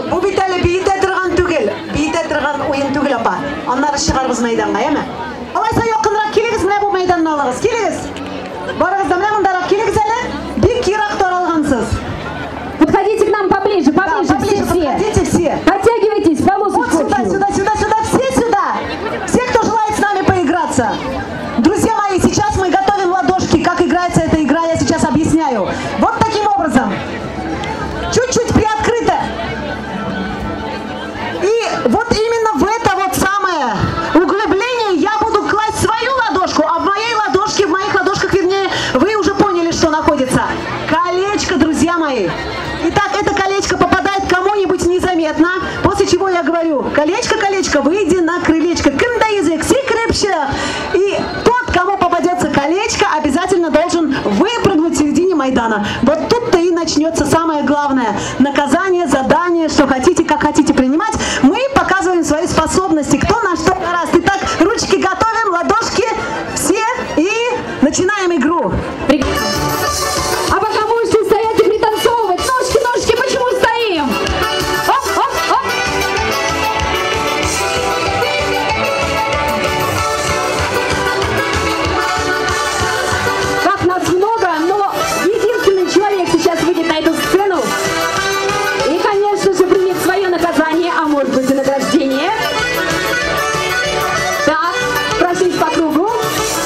bu bit әле бейте тұрған түгел. Бейте тұрған ойын түгел апа. Аннары шығарғыз майданға, еме? Алайса яқынырақ келіңіз, міне бұл майданны алыңыз. Келіңіз. Барыңыз да міне мұндарақ келіңіз әлі. Бик ирақ таралғансыз. Подходите к нам поближе, поближе, все. Подходите все. Подтягивайтесь, полосочку. Вот сюда, все сюда. Все, кто желает с нами поиграться. Друзья мои, сейчас мы готовим ладошки. Как играется эта игра, я сейчас объясняю. Вот таким образом. Чуть-чуть приоткрыто. И вот именно в это вот самое углубление я буду класть свою ладошку, а в моей ладошке, в моих ладошках, вернее, вы уже поняли, что находится. Колечко, друзья мои. Итак, это колечко попадает кому-нибудь незаметно, после чего я говорю: колечко, колечко, выйди на крылечко. Кында язык, секрепще. И тот, кому попадется колечко, обязательно должен выпрыгнуть в середине майдана. Вот тут-то и начнется самое главное. Наказание, задание, что хотите, как хотите принимать. Мы показываем свои способности, кто на что гораст. Итак, ручки готовим, ладошки все и начинаем игру. А пока можете стоять и пританцовывать. Ножки, ножки, почему стоим? Оп, оп, оп. Как нас много, но единственный человек сейчас выйдет на эту сцену и, конечно же, примет свое наказание, а может быть и награждение. Так, прошлись по кругу.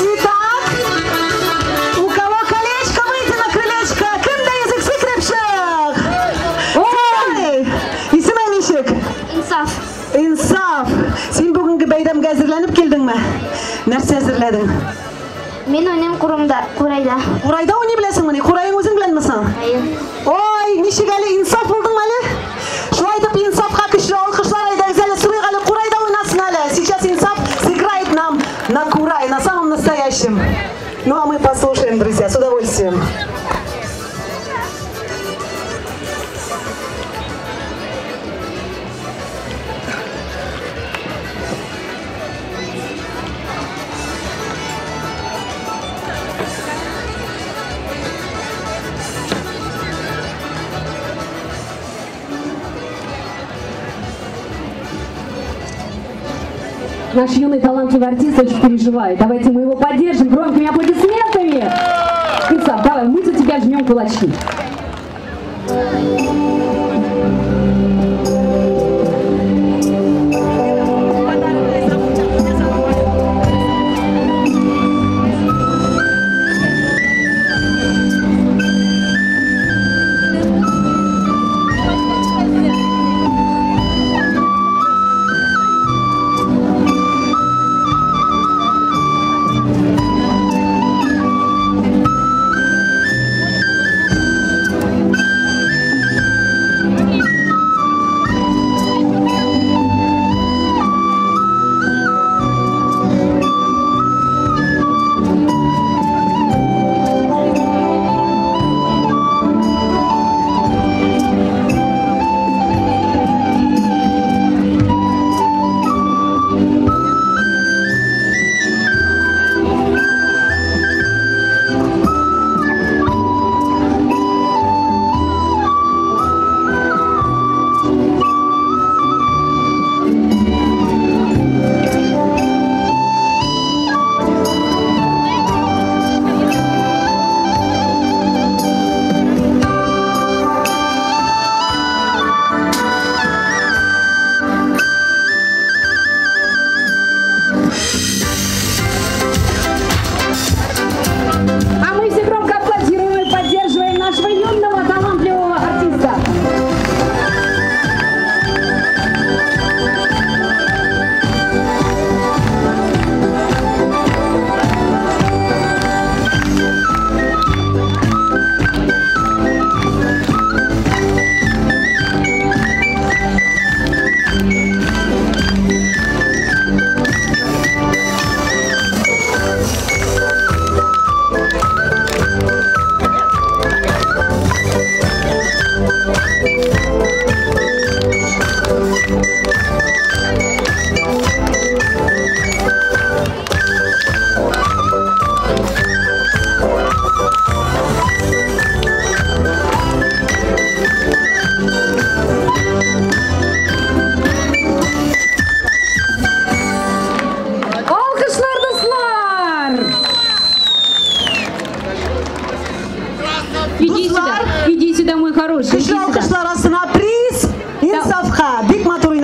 Итак, у кого колечко, выйти на крылечко. Кында язык секрепших. Ой, исімі нешек? Инсаф. Инсаф. Сен бүгінгі байрамға әзірленіп келдің ме? Нәрсе әзірледің? Мен ойнайм Қурайда. Қурайда ойнай білесің міне? Қурайың өзің білен мысың? Ой, нешек әлі инсаф болдың әлі? Шулай айтып инсафқа күшті алқышлар айдаңыз әлі. Сұрайық әлі Қурайда ойнасын әлі. Сейчас инсаф сыграет нам на Курай, на самом настоящем. Ну а мы послушаем, друзья, с удовольствием. Наш юный талантливый артист очень переживает. Давайте мы его поддержим громкими аплодисментами. Инсаф, давай, мы за тебя жмем кулачки.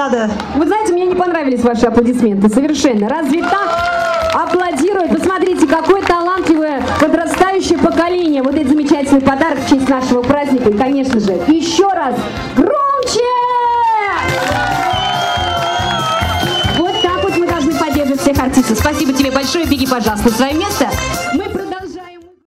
рада. Вы знаете, мне не понравились ваши аплодисменты совершенно. Разве так аплодируют? Посмотрите, какое талантливое подрастающее поколение. Вот этот замечательный подарок в честь нашего праздника. И, конечно же, еще раз громче! Вот так вот мы должны поддерживать всех артистов. Спасибо тебе большое. Беги, пожалуйста, на свое место.